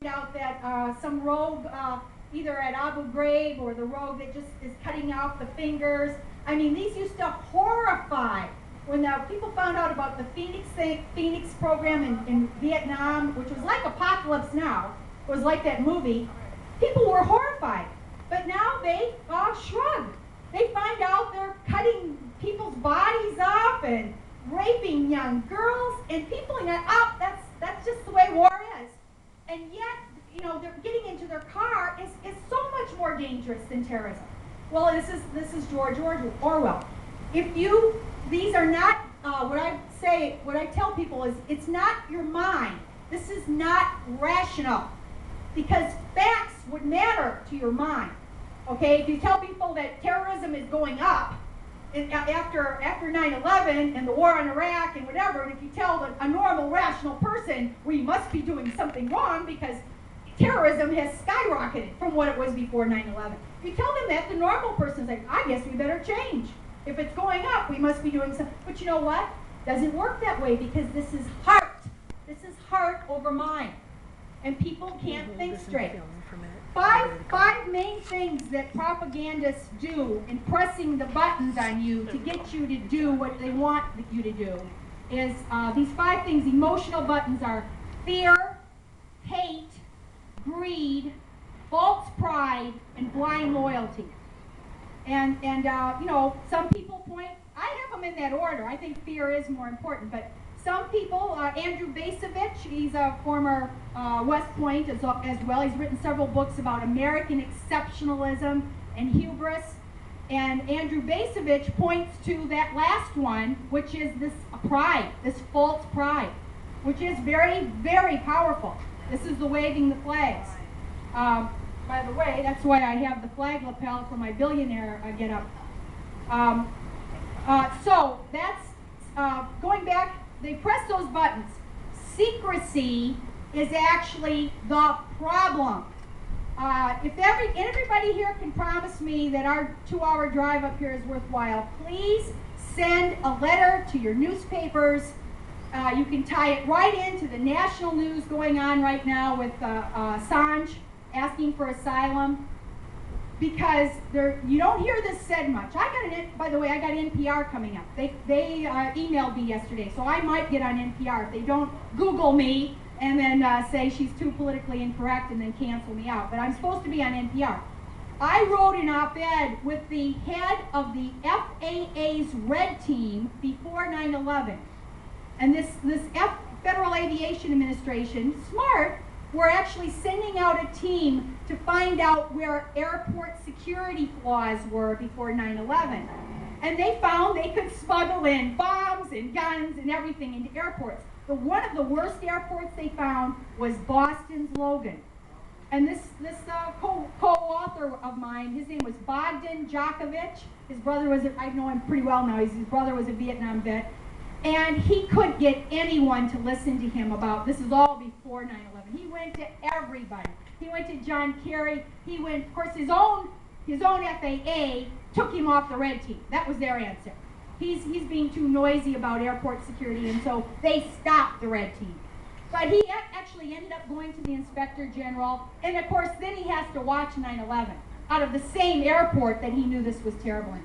out that some rogue, either at Abu Ghraib or the rogue that just is cutting out the fingers. I mean, these used to horrify. When people found out about the Phoenix program in Vietnam, which was like Apocalypse Now, it was like that movie, people were horrified. But now they shrug. They find out they're cutting people's bodies off and raping young girls, and people are like, oh, that's just the way war is. And yet, you know, they're getting into their car is so much more dangerous than terrorism. Well, this is George Orwell. These are not what I tell people is it's not your mind. This is not rational, because facts would matter to your mind. Okay, if you tell people that terrorism is going up after 9/11 and the war in Iraq and whatever, and if you tell a normal, rational person, we must be doing something wrong because terrorism has skyrocketed from what it was before 9/11. If you tell them that, the normal person's like, I guess we better change. If it's going up, we must be doing something. But you know what? Doesn't work that way, because this is heart. This is heart over mind. And people can't think straight. Five main things that propagandists do in pressing the buttons on you to get you to do what they want you to do is these 5 things. Emotional buttons are fear, hate, greed, false pride, and blind loyalty. And you know, some people point, I have them in that order. I think fear is more important, but some people, Andrew Bacevich, he's a former West Point as well. He's written several books about American exceptionalism and hubris. And Andrew Bacevich points to that last one, which is this pride, this false pride, which is very, very powerful. This is the waving the flags. By the way, that's why I have the flag lapel for my billionaire get up. So that's going back. They press those buttons. Secrecy is actually the problem. If everybody here can promise me that our 2-hour drive up here is worthwhile, please send a letter to your newspapers. You can tie it right into the national news going on right now with Assange asking for asylum, because you don't hear this said much. By the way, I got NPR coming up. They emailed me yesterday, so I might get on NPR if they don't Google me and then say she's too politically incorrect and then cancel me out. But I'm supposed to be on NPR. I wrote an op-ed with the head of the FAA's Red Team before 9/11. And this Federal Aviation Administration, smart, we're actually sending out a team to find out where airport security flaws were before 9/11. And they found they could smuggle in bombs and guns and everything into airports. One of the worst airports they found was Boston's Logan. And this co-author of mine, his name was Bogdan Djokovic. His brother was, I know him pretty well now, his brother was a Vietnam vet. And he couldn't get anyone to listen to him about, this is all before 9/11. He went to everybody. He went to John Kerry. He went, of course, his own FAA took him off the Red Team. That was their answer. He's being too noisy about airport security, and so they stopped the Red Team. But he actually ended up going to the Inspector General, and of course then he has to watch 9/11 out of the same airport that he knew this was terrible in.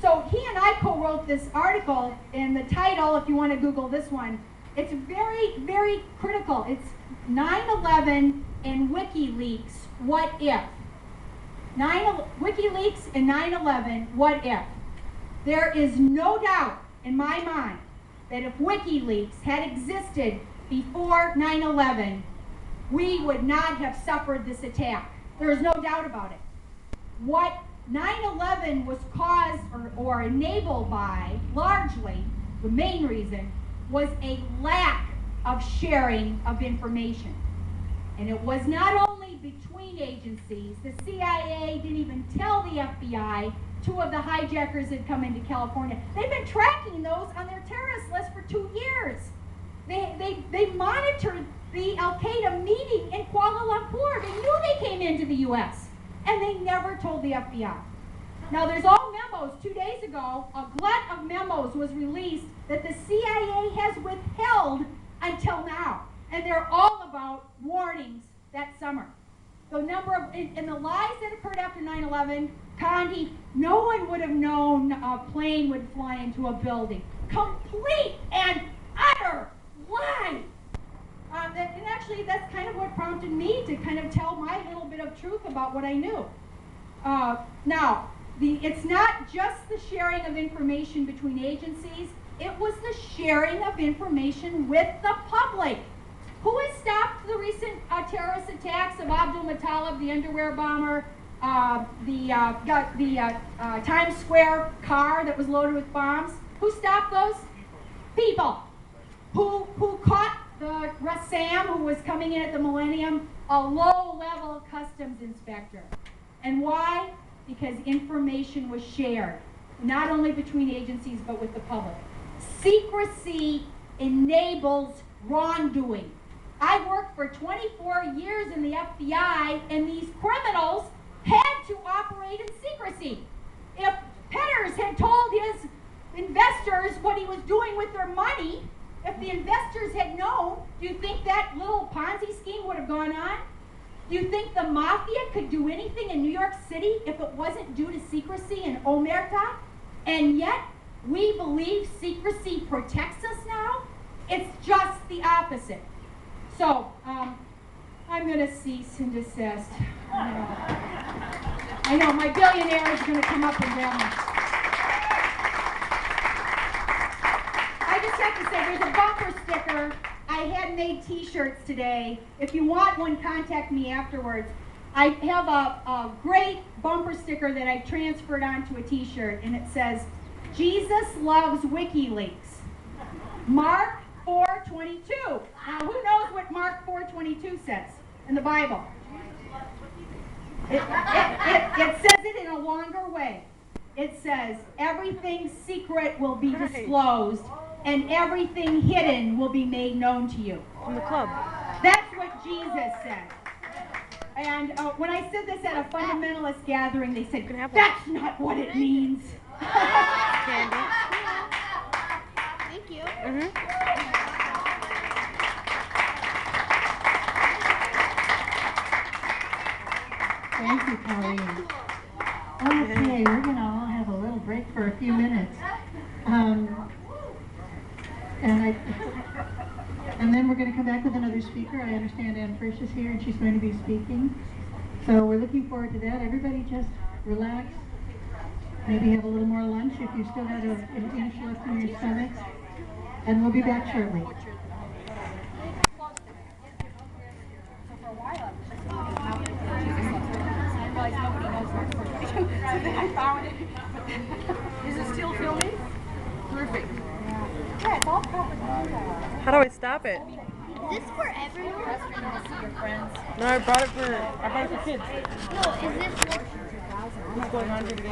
So he and I co-wrote this article, and the title, if you want to Google this one, it's very, very critical. It's 9/11 and WikiLeaks, what if? WikiLeaks and 9/11, what if? There is no doubt in my mind that if WikiLeaks had existed before 9/11, we would not have suffered this attack. There is no doubt about it. What 9/11 was caused or enabled by, largely, the main reason, was a lack of sharing of information. And it was not only between agencies. The CIA didn't even tell the FBI 2 of the hijackers had come into California. They've been tracking those on their terrorist list for 2 years. They monitored the Al-Qaeda meeting in Kuala Lumpur. They knew they came into the U.S. and they never told the FBI. Now there's all memos. 2 days ago, a glut of memos was released that the CIA has withheld until now. And they're all about warnings that summer. The number of, and the lies that occurred after 9/11, Condi, no one would have known a plane would fly into a building. Complete and utter lie. And actually, that's kind of what prompted me to kind of tell my little bit of truth about what I knew. Now, it's not just the sharing of information between agencies, it was the sharing of information with the public. Who has stopped the recent terrorist attacks of Abdul Muttalib, the underwear bomber, the Times Square car that was loaded with bombs? Who stopped those? People. Who caught the Rassam, who was coming in at the Millennium, a low-level customs inspector. And why? Because information was shared, not only between agencies, but with the public. Secrecy enables wrongdoing. I worked for 24 years in the FBI, and these criminals had to operate in secrecy. If Petters had told his investors what he was doing with their money, if the investors had known, do you think that little Ponzi scheme would have gone on? Do you think the mafia could do anything in New York City if it wasn't due to secrecy and omerta? And yet, we believe secrecy protects us now? It's just the opposite. So, I'm going to cease and desist. I know my billionaire is going to come up and grab me. I just have to say, there's a bumper sticker. I had made t-shirts today. If you want one, contact me afterwards. I have a great bumper sticker that I transferred onto a t-shirt, and it says, Jesus loves WikiLeaks. Mark 4:22. Now, who knows what Mark 4:22 says in the Bible? It says it in a longer way. It says, everything secret will be disclosed, and everything hidden will be made known to you. From the club. That's what Jesus said. And when I said this at a fundamentalist gathering, they said, that's not what it means. Candy. Thank you. Thank you, Coleen. Okay, we're going to all have a little break for a few minutes. And then we're going to come back with another speaker. I understand Ann Frisch is here and she's going to be speaking. So we're looking forward to that. Everybody just relax. Maybe have a little more lunch if you still have an inch left in your stomachs. And we'll be back shortly. Is it still filming? Perfect. Yeah, it's all propaganda. How do I stop it? Is this for everyone? No, I brought it for kids. No, is this... What's going on here today?